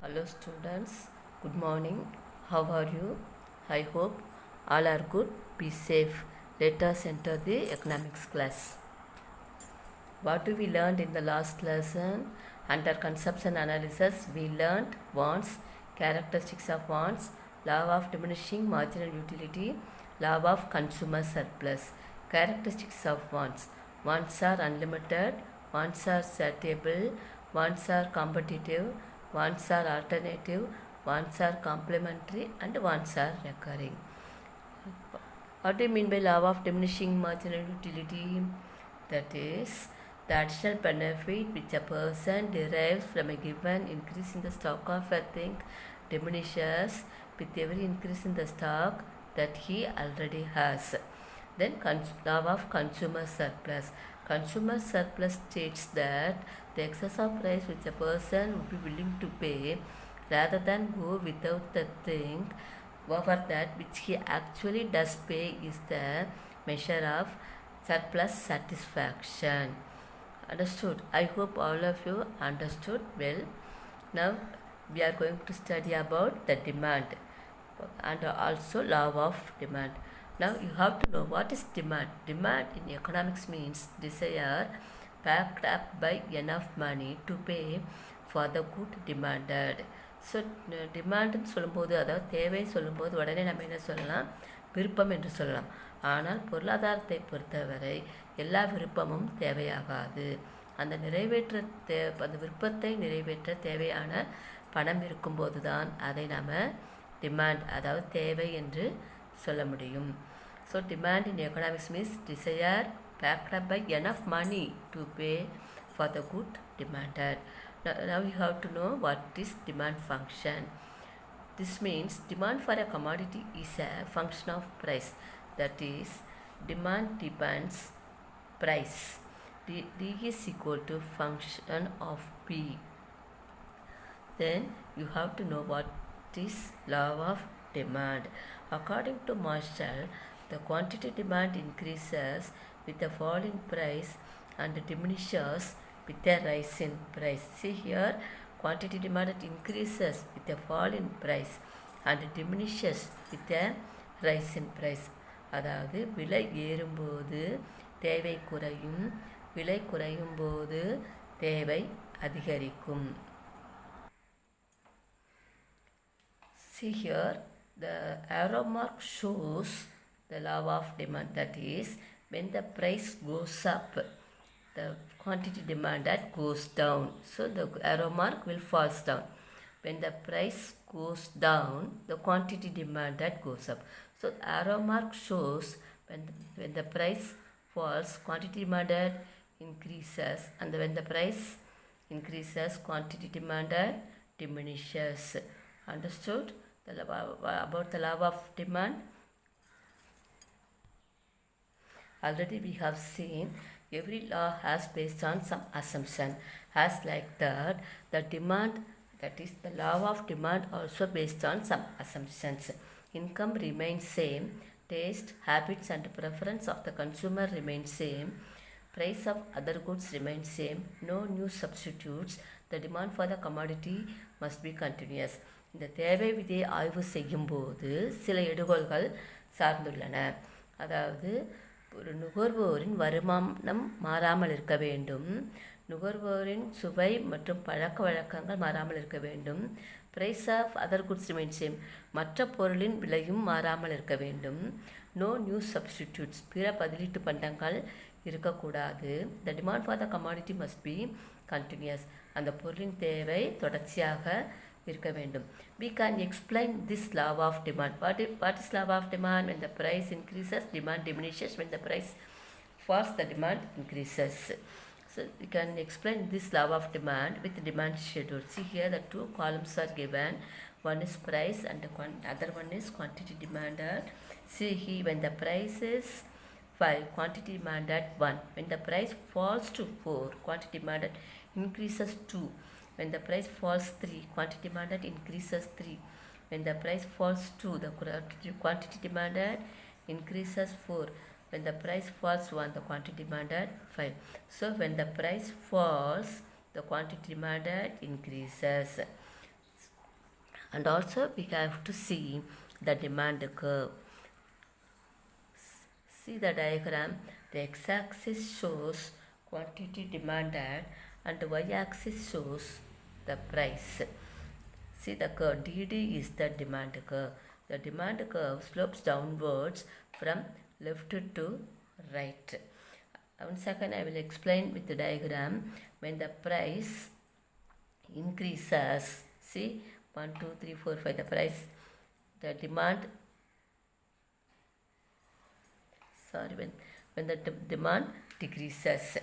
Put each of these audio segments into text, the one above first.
Hello students, good morning. How are you? I hope all are good. Be safe. Let us enter the economics class. What we learned in the last lesson? Under consumption analysis, we learned wants, characteristics of wants, law of diminishing marginal utility, law of consumer surplus. Characteristics of wants. Wants are unlimited, wants are satiable, wants are competitive, wants are alternative, wants are complementary, and wants are recurring. What do you mean by law of diminishing marginal utility? That is, the additional benefit which a person derives from a given increase in the stock of a thing diminishes with every increase in the stock that he already has. Then law of consumer surplus. Consumer surplus states that the excess of price which a person would be willing to pay rather than go without the thing over that which he actually does pay is the measure of surplus satisfaction. Understood? I hope all of you understood well. Now we are going to study about the demand and also law of demand. Now you have to know what is demand. Demand in economics means desire backed up by enough money to pay for the good demanded. So டிமாண்டுன்னு சொல்லும்போது, அதாவது தேவை சொல்லும்போது உடனே நம்ம என்ன சொல்லலாம்? விருப்பம் என்று சொல்லலாம். ஆனால் பொருளாதாரத்தை பொறுத்தவரை எல்லா விருப்பமும் தேவையாகாது. அந்த அந்த விருப்பத்தை நிறைவேற்ற தேவையான பணம் இருக்கும்போது தான் அதை நாம் டிமாண்ட், அதாவது தேவை என்று சொல்ல முடியும். So demand in economics means desire backed up by enough money to pay for the good demanded. Now you have to know what is demand function. This means demand for a commodity is a function of price. That is, demand depends price. D is equal to function of P. Then you have to know what is law of demand. According to Marshall, the quantity demand increases with a fall in price and diminishes with a rise in price. See here, quantity demanded increases with a fall in price and diminishes with a rise in price. அதாவது விலை ஏறும்போது தேவை குறையும், விலை குறையும் போது தேவை அதிகரிக்கும். See here, the arrow mark shows the law of demand. That is, when the price goes up, the quantity demanded goes down. So the arrow mark will fall down. When the price goes down, the quantity demanded goes up. So the arrow mark shows when the price falls, quantity demanded increases, and when the price increases, quantity demanded diminishes. Understood? About the law of demand, already we have seen every law has based on some assumption. As like that, the demand, that is the law of demand, also based on some assumptions. Income remains same, taste, habits and preference of the consumer remain same, price of other goods remain same, no new substitutes, the demand for the commodity must be continuous. இந்த தேவை விதியை ஆய்வு செய்யும்போது சில எடுகோள்கள் சார்ந்துள்ளன. அதாவது, ஒரு நுகர்வோரின் வருமானம் மாறாமல் இருக்க வேண்டும், நுகர்வோரின் சுவை மற்றும் பழக்க வழக்கங்கள் மாறாமல் இருக்க வேண்டும், price of other goods remain same, மற்ற பொருளின் விலையும் மாறாமல் இருக்க வேண்டும், நோ நியூ சப்ஸ்டிடியூட்ஸ், பிற பதிலீட்டு பண்டங்கள் இருக்கக்கூடாது, the demand for the commodity must be continues, அந்த பொருளின் தேவை தொடர்ச்சியாக இருக்க வேண்டும். We can explain this law of demand. What is law of demand? When the price increases, demand diminishes. When the price falls, the demand increases. So we can explain this law of demand with demand schedule. See here, the two columns are given. One is price and the other one is quantity demanded. See here, when the price is 5, quantity demanded 1. When the price falls to 4, quantity demanded increases 2. When the price falls 3, quantity demanded increases 3. When the price falls 2, the quantity demanded increases 4. When the price falls 1, the quantity demanded 5. So when the price falls, the quantity demanded increases. And also we have to see the demand curve. See the diagram. The x-axis shows quantity demanded and the y-axis shows the price. See the curve. DD is the demand curve. The demand curve slopes downwards from left to right. One second, I will explain with the diagram. When the price increases, see 1, 2, 3, 4, 5, the price, the demand, when the demand decreases,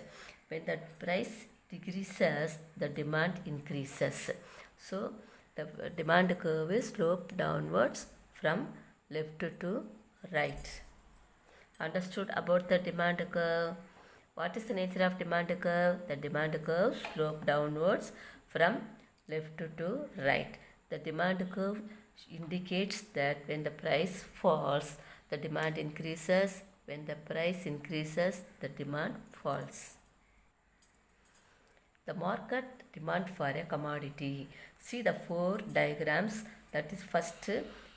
when the price decreases, the demand increases. So the demand curve is sloped downwards from left to right. Understood about the demand curve? What is the nature of demand curve? The demand curve slope downwards from left to right. The demand curve indicates that when the price falls, the demand increases. When the price increases, the demand falls. The market demand for a commodity. See the 4 diagrams. That is, first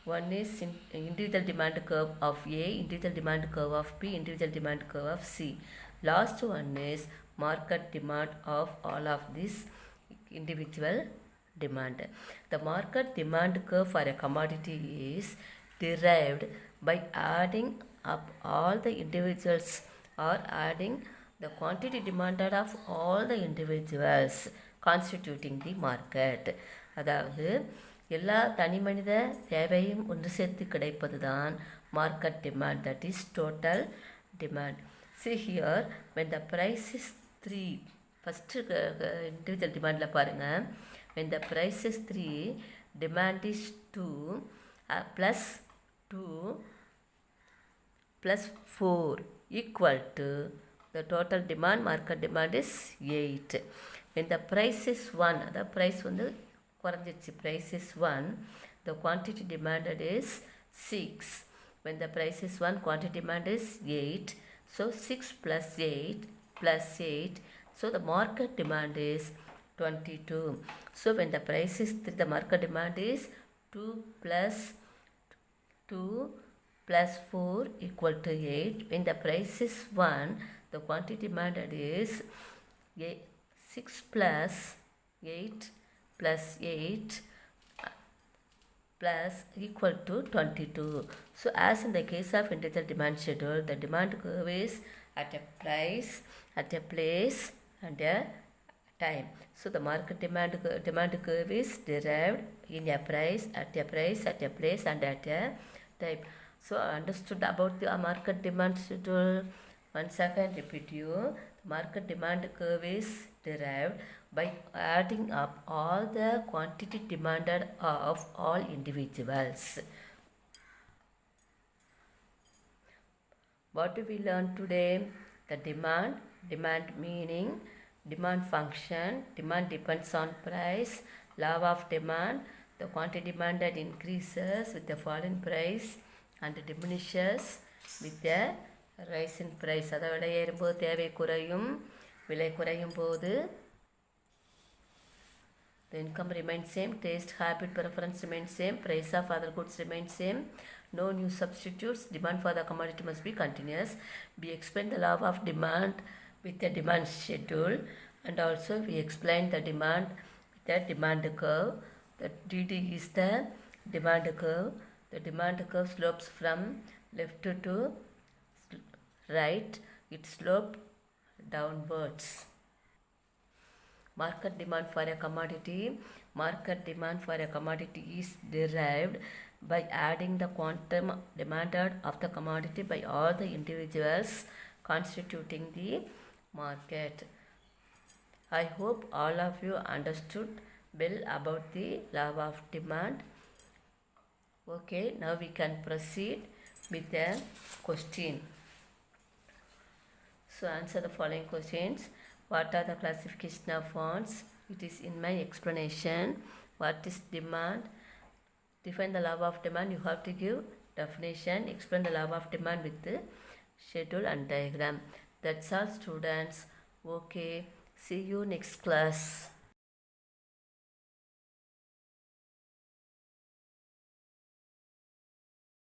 one is individual demand curve of A, individual demand curve of B, individual demand curve of C. Last one is market demand of all of these individual demand. The market demand curve for a commodity is derived by adding up all the individuals or adding the quantity demanded of all the individuals constituting the market. அதாவது எல்லா தனி மனித தேவையும் ஒன்று சேர்த்து கிடைப்பது தான் market demand, that is total demand. See here, when the price is 3, first individual demandல பாருங்க, when the price is 3, demand is 2 plus 2 plus 4 equal to the total demand, market demand is 8. When the price is 1, the price வந்து குறைஞ்சிச்சு, price is 1, the quantity demanded is 6. When the price is 1, quantity demand is 8. So 6 plus 8 plus 8. So the market demand is 22. So when the price is 3, the market demand is 2 plus 2 plus 4 equal to 8. When the price is 1, the quantity demanded is 6 plus 8 plus 8 plus equal to 22. So as in the case of individual demand schedule, the demand curve is at a price, at a place and a time. So the market demand curve is derived in a price, at a price, at a place and at a time. So understood about the market demand schedule? Once again repeat you. Market demand curve is derived by adding up all the quantity demanded of all individuals. What do we learn today? The demand meaning, demand function, demand depends on price, law of demand, the quantity demanded increases with the fall in price and diminishes with the rise in price. அதை விட ஏறும்போது தேவை குறையும், விலை குறையும் போது the income remains same, taste, habit, preference remains same, price of other goods remains same, no new substitutes, demand for the commodity must be continuous. We explain the law of demand with the demand schedule, and also we explain the demand with the demand curve. The DD is the demand curve. The demand curve slopes from left to right. It sloped downwards. Market demand for a commodity. Market demand for a commodity is derived by adding the quantum demanded of the commodity by all the individuals constituting the market. I hope all of you understood well about the law of demand. Okay, now we can proceed with the question. So answer the following questions. What are the classification of fonts? It is in my explanation. What is demand? Define the law of demand. You have to give definition. Explain the law of demand with the schedule and diagram. That's all, students. Okay. See you next class.